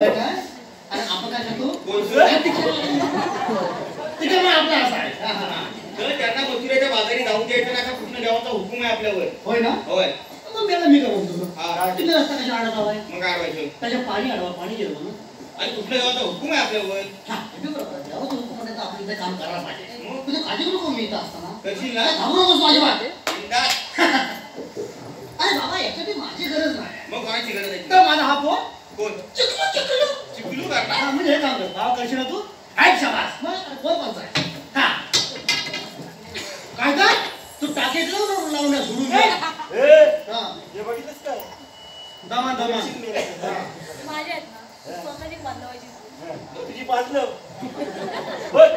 काय आणि आपण काय करतो तिकडे आपला असा आहे तर त्यांना मथुरेच्या बाजारी जाऊन द्यायचं ना का कृष्ण देवाचा हुकूम आहे आपल्यावर. होय ना होय मग मी काय म्हणतो तुम्ही रस्ता कशा अडत आलाय मग काय अडवायचं त्याच्या पाणी अडवा पाणी गेलं म्हणून आणि कृष्ण देवाचा हुकूम आहे आपल्यावर. देवाचं हुकूम म्हणजे आपण इथे काम करायला पाहिजे मग तुझं काळजी नको मी इथं असताना करशील ना घाबरू नकोस माझी बात अरे बाबा याच्यासाठी माझी गरज नाही मग कोणाची गरज आहे तर माझा हा फोन कोण चिकलू चिकलू चिकलू करणार म्हणजे हे काम कर भाव करशील ना तू ऐक शाबास मग कोण पंचायत हा काय कर तू टाकेत लावून सोडून दे हा हे बघितलंस काय दमान दमान माझ्या आहेत ना स्वतःची बांधवायची तुझी बांधलं बघ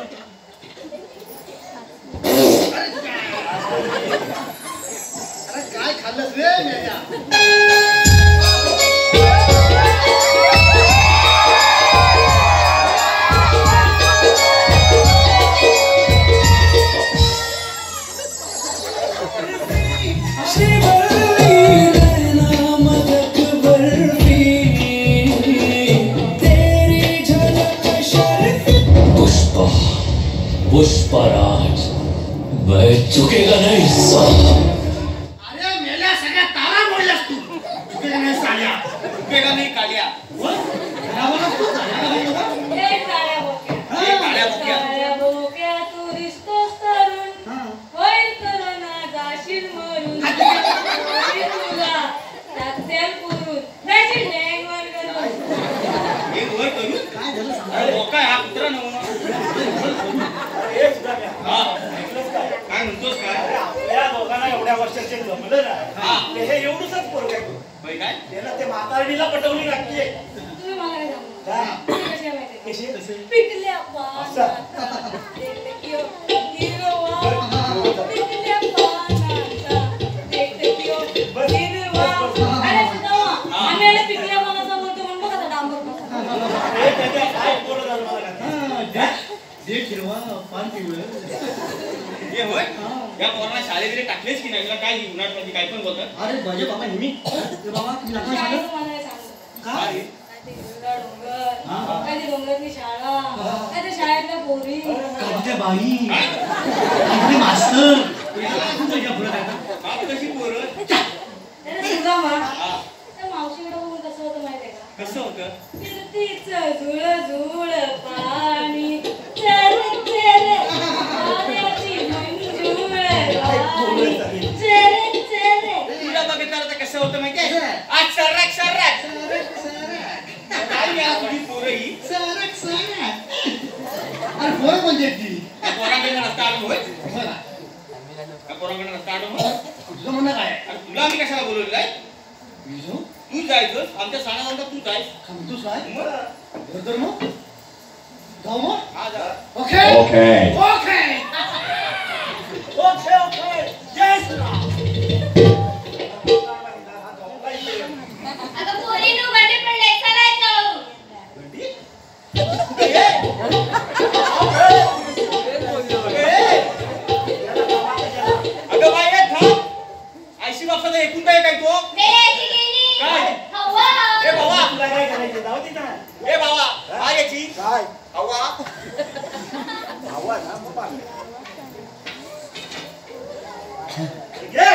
अरे काय खाल्लंस रे मेल्या पुष्पराज मैं चुकेगा नहीं साला. अरे मेल्या सगळ्या तारा मोडल्यास तू चुकेगा नाही साल्या चुकेगा नाही काल्या हे काळ्या बोक्या तू दिसतोस तरुण होईल करोना जाशील मरून तुला टाकत्याल पुरून जाशील डॅंगवर करून एक वर करू काय झालं सांग अरे मोका हा कुत्रा नव्हता हे सुद्धा मी हा ऐकलंस काय काय म्हणतोस अरे काय आपल्या दोघांना एवढ्या वर्षाचे जमलं ना ते हे एवढंच पोरग आहे होय काय त्याला ते म्हातारीला पटवली लागतीये तुम्ही मला काय सांगू काय? तुम्ही कशा माहिती कशी? पिकल्या असं. पानाचा पिकल्या पानाचा बस. हिरवा अरे सुद्धा आम्ही याला पिकल्या पानाचा बोलतो म्हणून बघा डांबर बघा हे त्याच्या काय पोरं झालं मला काय? देख हिरवा पान पिवळं हे होय या पोराला शाळेमध्ये टाकलेच की नाही तुला काय उन्हाट मध्ये काय पण बोलतात. अरे माझे बाबा नेहमी बाबा तुम्ही नका सांगा शाळेचं मला काय सांगू काय काय ते हिरवा डोंगर काय ते डोंगरातली शाळा काय ते शाळेतल्या पोरी कविता बाई कविता मास्तर तुझ्या पुढे काय बाप कशी पोरं त्याला सुद्धा मा हा त्या मावशीकडे बघून कसं होतं माहितीये का कसं होतं फिरतीचं झुळ झुळ पाणी चर चर पाण्याची मंजूळ वाणी चर चर तुला बघितलं तर कसं होतं माहितीये आज सर्राक सर्राक काय या थोडी पोरं ही सरक सरक अरे होय म्हणजे ती त्या पोरांकडे रस्ता आलो होय बघा त्या पोरांकडे रस्ता आलो होय तुझं म्हणणं काय अरे तुला आम्ही कशाला बोलवलेलं आहे विजू तू जायचं आमच्या सणानंतर तू जायस खामतोस काय मग तर मग जाऊ मग हा जा okay Okay. Okay okay okay जय श्रीराम अगं पोरीनो बंडी पडले चला जाऊ अगं बाई हे थांब आयशी बापसाचा एकूण काय काय तो वेळेची गेली काय? हवा ए भावा तुला काय करायचं जाऊ दे ना ए भावा काय याची काय हवा आवाज ना मग पाहिजे घे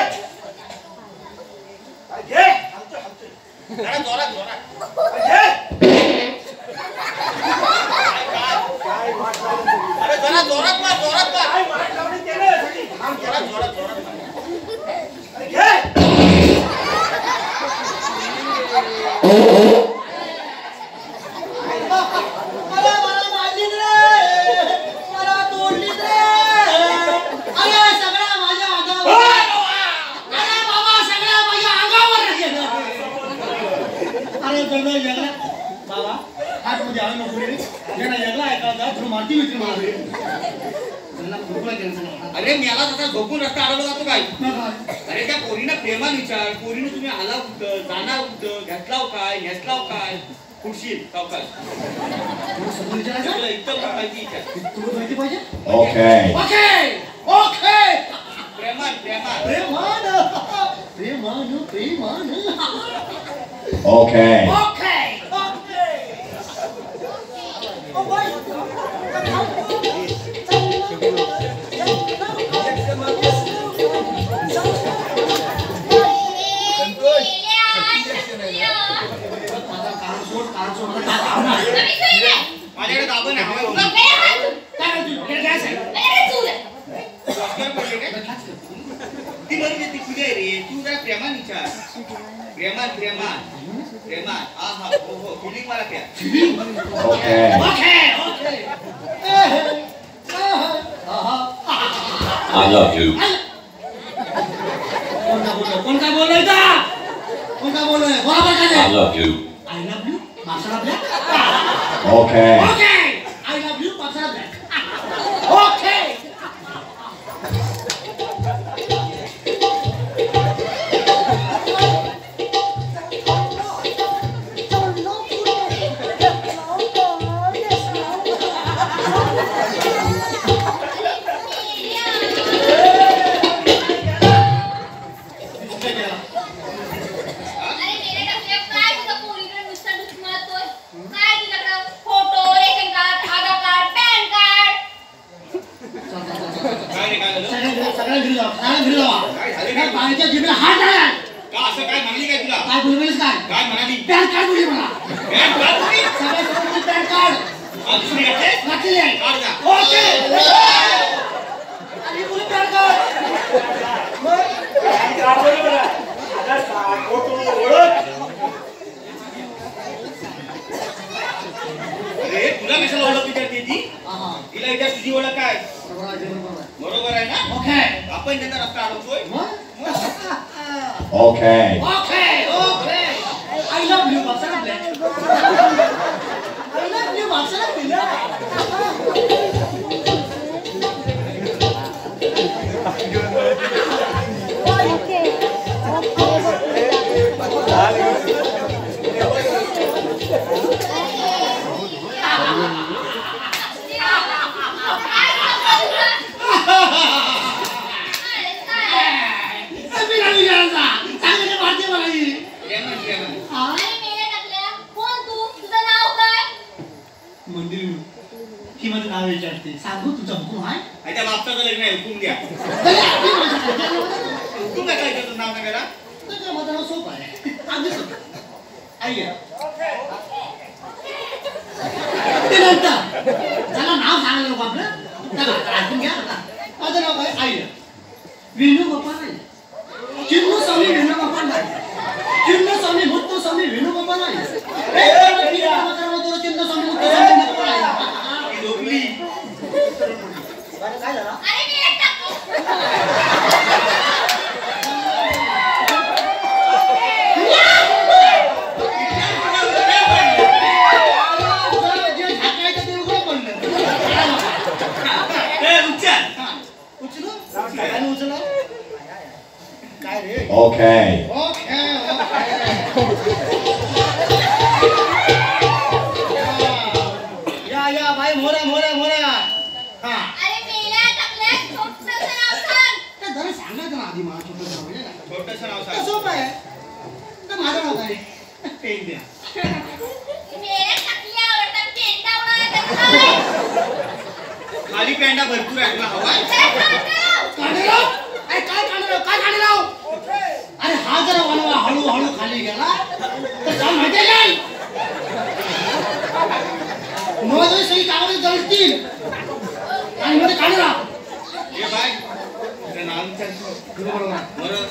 घे आमचं आमचं जरा जोरात जोरात घे काय काय वाट लावली अरे जरा जोरात मार काय वाट लावली त्याने थांब जोरात जोरात जोरात मार. अरे घे मला मारलीत रे मला तोडलीत रे अरे सगळा माझ्या अंगावर अरे बाबा सगळा माझ्या अंगावर गेलं अरे जण वेगळा बाबा हात मध्ये आलं नको रे जण वेगळा ऐका होता थोडं मारती मित्र मारली त्यांना खूप टेन्शन अरे मला तसा झोपून रस्ता अडवला जातो काय अरे त्या पोरीनं प्रेमाने विचार पोरीनं तुम्ही आला कुठं जाणार कुठं घेतलाव काय नेसलाव काय खुर्शीत सावकाश समोर विचारायचं तुला इतकं पण माहिती विचार तुला माहिती पाहिजे Okay. ओके ओके प्रेमान प्रेमान प्रेमान प्रेमान प्रेमान Okay. ओके ओके माणसं मला काय भावना आहे. माझ्याकडे दाबण आहे काय करतो? हे गॅस आहे. डॉक्टर बोलले काय ती बरोबर ती तुझी आहे रे तू जरा प्रेमान विचार प्रेमान हा हो फिलिंग मला क्या Okay. Okay. I love you. कोण काय बोलतोय का? कोण काय बोलतोय? बरोबर I काय? love you. I love you माणसाला black. Okay. Okay. I love you माणसाला ब्लॅक. ओके. सगळ्या घरी जावा. काय झालं त्या काय बाईच्या जिभेला हात आहे. का असं काय म्हणली काय तुला काय बोलवेस काय? काय म्हणाली पॅन कार्ड बोलली मला. पॅन कार्ड बोलली? सगळ्या पॅन कार्ड. आज दुसरी घातले? घातलेली आहे. काढ जा. ओके. आणि बोलली पॅन कार्ड. बरोबर आहे. आता फोटो ओळख. अरे तुला कशाला ओळख विचारते ती हा. तिला विचार तुझी ओळख काय बरोबर आहे. बरोबर आहे ना ओके. आपण त्यांचा रस्ता अडवतोय Okay. Okay. I love you माणसाला ब्लॅक. I love you माणसाला ब्लॅक. मंदिर ही माझं नाव विचारते. सांगू तुझं हुकूम आहे? त्या बापचाचं लग्न आहे हुकूम द्या हुकूम काय तुझं नाव नका माझं नाव सोपं आहे. अगदी सोपं. आई आहे. ते नंतर त्याला नाव सांगायला नको आपलं. त्याला ऐकून घ्या. माझं नाव काय? आई आहे. वेणुगोपाल नाही. चिन्नस्वामी वेणुगोपाल नाही. चिन्नस्वामी मुत्तुस्वामी वेणुगोपाल नाही. चिन्नस्वामी मुत्तुस्वामी वेणुगोपाल आहे. ती झोपली काय झालं? जे झाकायचं ते उघडं पडलं. उच्चार उचलू? काय उचलू? काय रे? Okay. ओके. या बाई मोरा. हा. तर जरा सांगायचं ना आधी मला छोटंसं म्हणजे काय? छोटंसं नाव तर सांग सोपं आहे. तर माझं नाव काय? पेन द्या. खाली पेंडा भरपूर आहे तुला हवाय काढेराव? अरे काय काढेराव? काय काढेराव? अरे हा जरा वळवा हळूहळू खाली गेला तर काय माहिती आहे काय? माझं सही कागद जळतील आणि मध्ये काढेराव. हे बाय तुझं नाव विचार बरं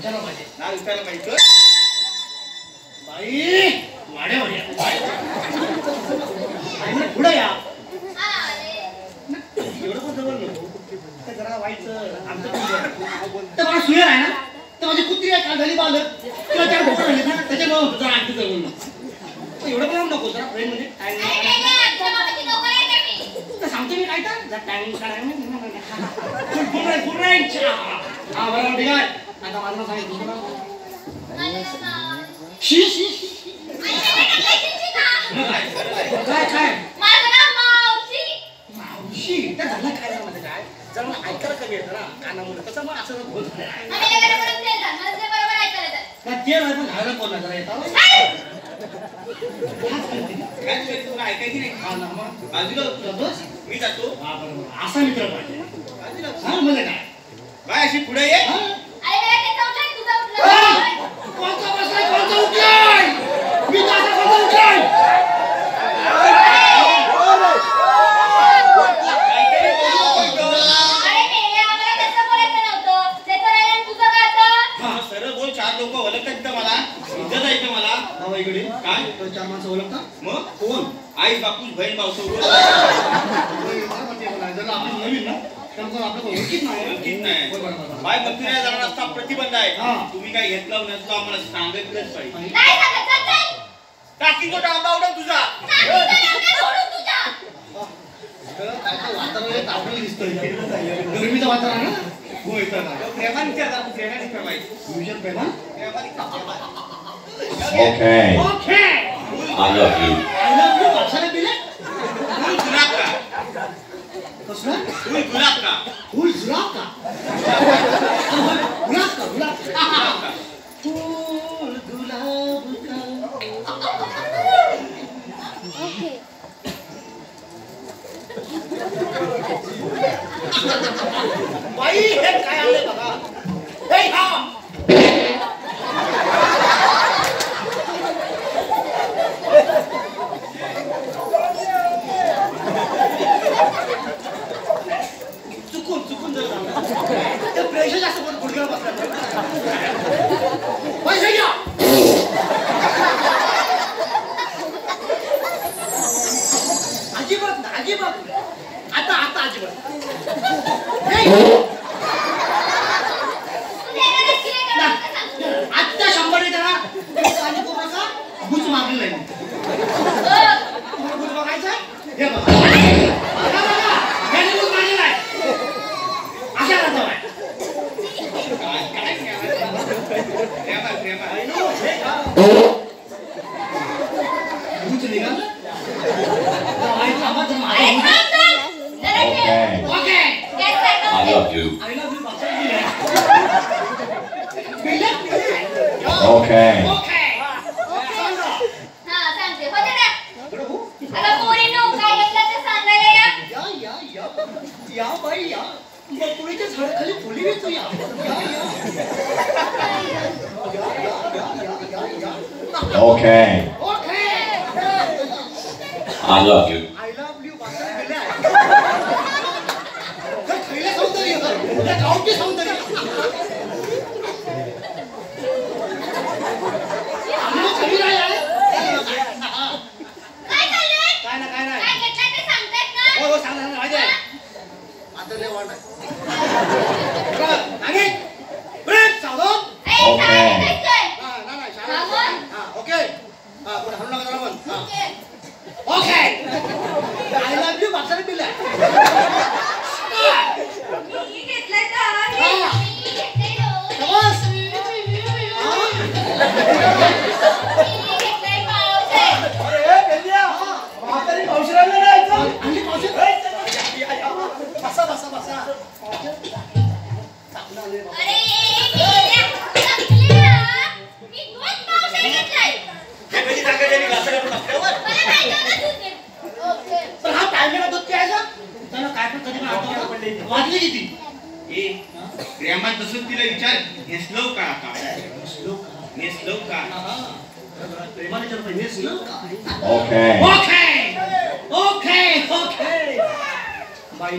चला पाहिजे. नाव विचारलं पाहिजे बाई वाड्या पुढे या. एवढं पण जवळ नको. तर जरा व्हायचं आमचं तर मला सुयर आहे ना तर माझी कुत्री आहे का घरी बालक किंवा त्याला बोटं झाली ना त्याच्यामुळे जरा आणखी जवळ नको. एवढं पण नको जरा फ्रेंड म्हणजे काय तर सांगतो मी काय तर टायमिंग फुल रेंज. हा बरोबर ठीक आहे. आता माझं सांगितलं शी शी काय काय मावशी त्या झालं काय झालं म्हणजे काय जरा मला ऐकायला कमी येतं ना कानामुळे तसं मग असं बोल ते नाही पण घायला कोण जरा येतात तुला ऐकायची नाही हा ना मग बाजूला जातोस? मी जातो हा बरोबर असा मित्र पाहिजे. बाजूला हा म्हणजे काय बाय अशी पुढे ये कोणता बसलाय कोणता उठलाय आईकडे काय तर 4 माणसं ओळखता मग कोण आई बापूस बहीण भाऊ जर आपण नवीन ना त्यामुळे आपलं ओळखीत नाही ओळखीत नाही बरोबर. बाय मंत्री जाणार असता प्रतिबंध आहे हा. तुम्ही काय घेतला नसतो आम्हाला सांगितलंच पाहिजे नाही सांगत, चल, चल. टाकी तो डांबा उडव तुझा सांगितलं नव्हतं सोडून तुझ्या. वातावरण तापलं दिसतंय गरमीचं वातावरण ना हो येतं ना प्रेमाने विचारता तू प्रेमाने विचारवाय विषय पहिला Okay. Okay I love you. पावसाळ्यात दिले फुल गुलाब का कसलं फुल गुलाब का फुल गुलाब का गुलाब का गुलाब का फुल गुलाब का बाई हे काय आलंय बघा हे हा चुकून जर झालं ते प्रेशर जास्त पण गुडघ्यावर बसला पैसे घ्या अजिबात नाही अजिबात नाही. आता आता अजिबात नाही. तू देणार असशील का मला सांग. आत्ता 100 देणार आणि करू नका गुच मागलेलं आहे तुम्हाला गुच बघायचं हे बघा बघा बघा हे गुच मागलेलं आहे अशा राहतो आहे प्रेमा प्रेमा गुच निघालं आईचा आवाज अरे थांब, थांब. जरा ठेव. Okay. ओके गॅस पेटव. I love you. आईला मी पाचशे दिले Okay. ओके सांगा हा, सांगते. हो दादा. अगं पोरींनो, काय घेतलं ते सांगायला या. या या या या बाई या बकुळीच्या झाडाखाली फुली येतो या या Okay. Okay I love you. I love you बाजार गेले आहे तर खैले सौंदर्य त्या गावठी सौंदर्य आम्ही कमी नाही आहे काय चाललंय? काय ना काय नाही काय घेतलं ते सांगतायत ना? हो हो सांगा राजा आता लय वाढ आहे ब्रेक सावधान ए, ओके. काय घेतायचंय? ना ना हा, शाळा मग? हा ओके हा पण हल्ला नका जरा पण okay. Okay I love you बाजार दिला मी घेतलंय तर. मी घेतलंय तो. समज मी घेतलंय पावसाळ्यात. अरे बेल्या म्हातारी पावसाळ्याला नाही जायचं. आणि बसा बसा बसा अरे, गेल्या. चकल्या. मी 2 पावसाळे घेतलंय. हे कधी टाकायचं आणि घासायला पण असल्यावर मला माहिती होतं तूच घे. ओके. पण हा टायमेला दूध प्यायचा त्याला काय पण कधी पण आठवण वाजली किती ए प्रेमात तसंच तिला विचार नेसलव का आता नेसलव का प्रेमाने जर पहिले असलं Okay. ओके ओके ओके बाई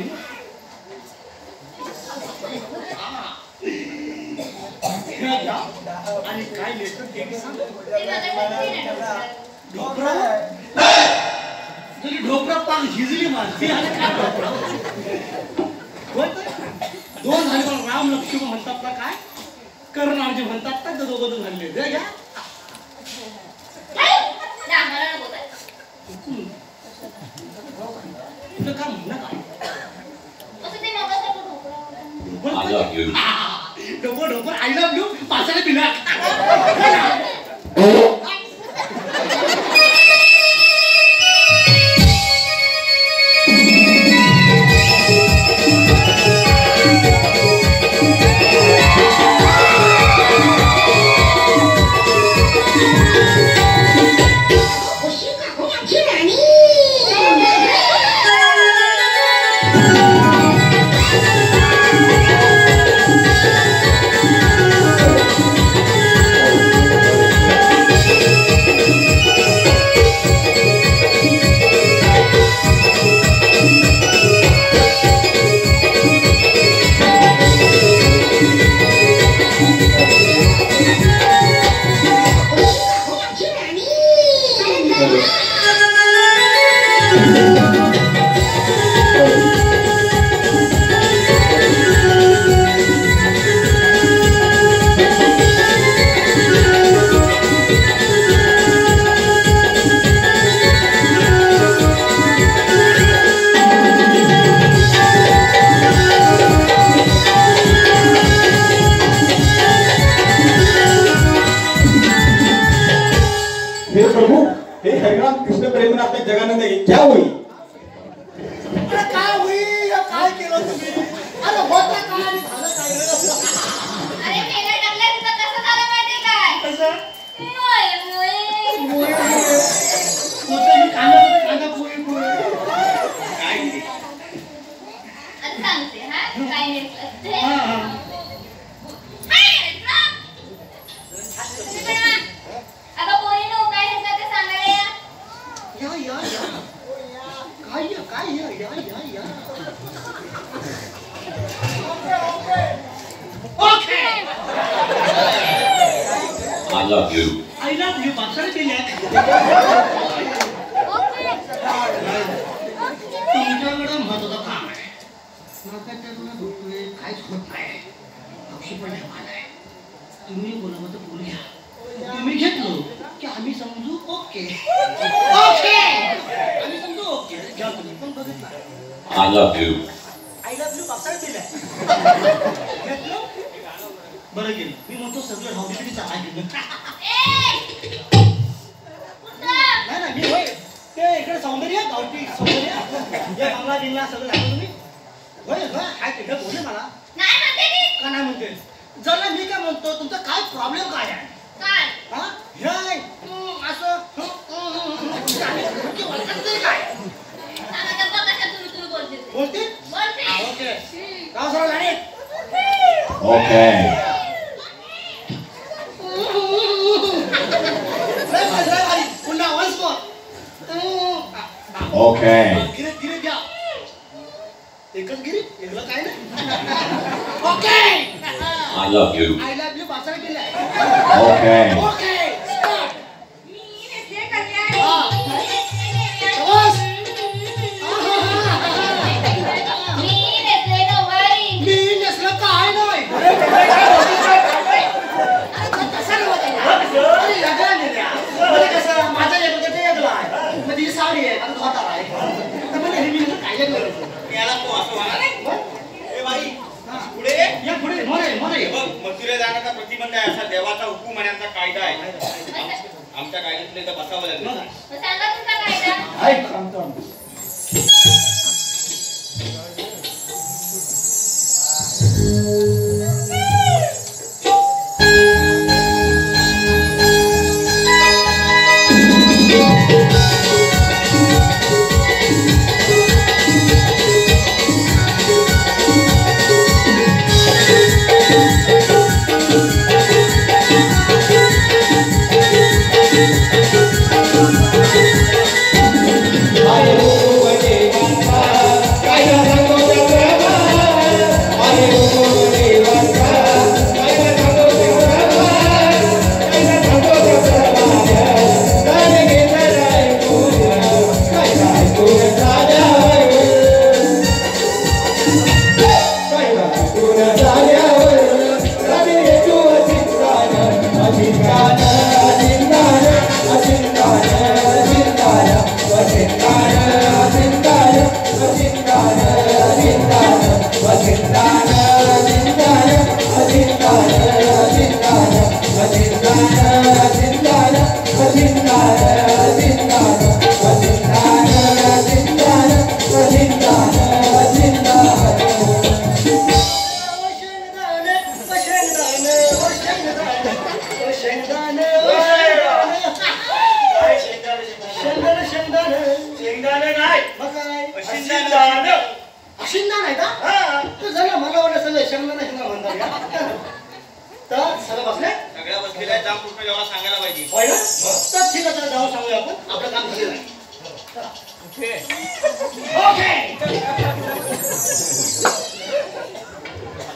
आणि काय लेटर ते सांग ते बघायचं नाही. ढोकरा तरी ढोकरा पान झिजली माणसी आणि काय ढोकरा दोन झाले पण राम लक्ष्मण म्हणतात ना काय कर्णार्जी म्हणतात ना ते दोघं झाले दे घ्या आम्हाला नको काय. तुला काय म्हणणं काय असं ते मगाचं ढोकळा. I love you. ढोकर ढोकर आय लव्ह यू पाचाला पिला Thank हे प्रभू, हे हरिराम कृष्ण प्रेम आपल्या जगानंद क्या होईल? अरे काय होईल? काय केलं तुम्ही? अरे होता काय आणि झालं काय? अरे मेला टाकल्या तुझं कसं झालं माहिती काय? कसं? मोय मोय. होतं मी कांदा पोळी. काय ते? आता सांगते हा काय नेमकं ते. हा, हा. हाय, राम. तुम्ही पण वा. अगं पोरीनो काय घेतलं ते सांगायला या. या. काय या. Okay. I love you. I love you. बापसाने केल्या. तुमच्याकडे महत्वाचं काम आहे. नाकाच्याकडे दुखतोय, काहीच होत नाही. औषध पण ठेवायला आहे. तुम्ही बोलावं तर बोलू घ्या. तुम्ही घेतलं की आम्ही समजू ओके. आम्ही समजू ओके. घ्या तुम्ही पण बघितलं. I love you. I love you बापसाने केल्या. घेतलं? बरं गेलं. मी म्हणतो सगळं हौशीचा आहे. नाही मी होय ते इकडे सौंदर्य गावठी सौंदर्य या बांगला बिंगला सगळं झालं तुम्ही होय काय तिकडे बोलले मला नाही म्हणते ती. का नाही म्हणते जरा मी काय म्हणतो तुमचा काय प्रॉब्लेम काय आहे काय? हा हे असं वाटत नाही काय सांगा तर बघ कशा तुरु बोलते ते. बोलते बोलते. ओके गाव सरळ गाडी Okay. लय भारी पुन्हा वन्स मोर Okay. गिरे घ्या एकच गिरी एकला काय नाही okay I love you. I love you बासाला केलाय Okay. ओके स्टार्ट मी नेसले कल्याणी. बस मी नेसले नऊवारी. मी नसलं काय नाही कसं नव्हतं अरे वेगळा नेल्या म्हणजे कसं माझं एक होतं ते वेगळं आहे म्हणजे ही साडी आहे माझं धोतर आहे तर म्हणजे हे मी काय वेगळं याला तो असं वागा. ए बाई, पुढे ये. या पुढे मोरे हे बघ, मथुरे जाण्याचा प्रतिबंध आहे असा देवाचा हुकूम आणि आमचा कायदा आहे. आमच्या कायद्यातले इथं बसावं लागेल. मग सांगा तुमचा कायदा. ऐक सांगतो शिंदान आहे का तू झालं मला वाटलं सगळं शेंगदाणा म्हणतात का तर सगळं बसले सगळ्या बसलेल्या जाम कृष्ण देवाला सांगायला पाहिजे. होय ना तर ठीक आहे जाऊ सांगूया आपण आपलं काम झालेलं आहे ओके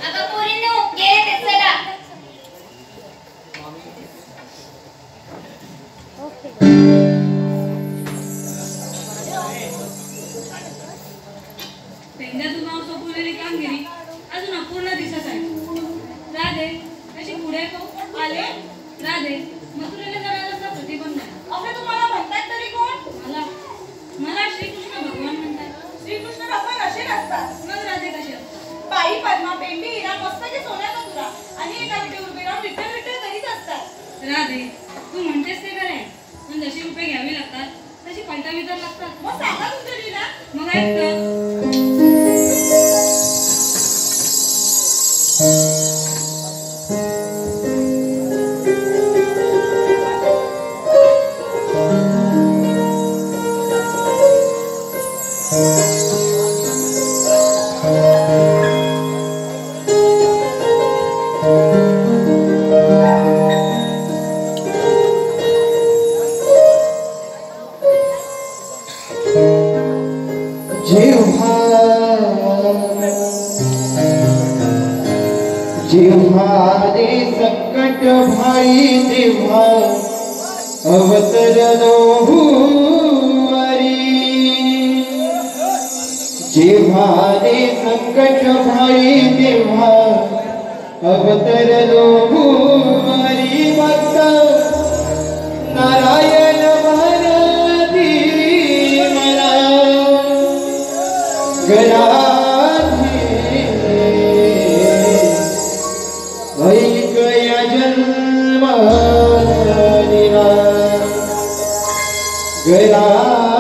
अगं पोरींनो गेले ते चला. कविता लागतात मग सांगा तुमच्या लीला. मग ऐकतं जेव्हा रे संकट भाई तेव्हा अवतरलो भुवरी जेव्हा रे संकट भाई तेव्हा अवतरलो भुवरी भक्त नारायण भारती मला ऐकया जन्म गरा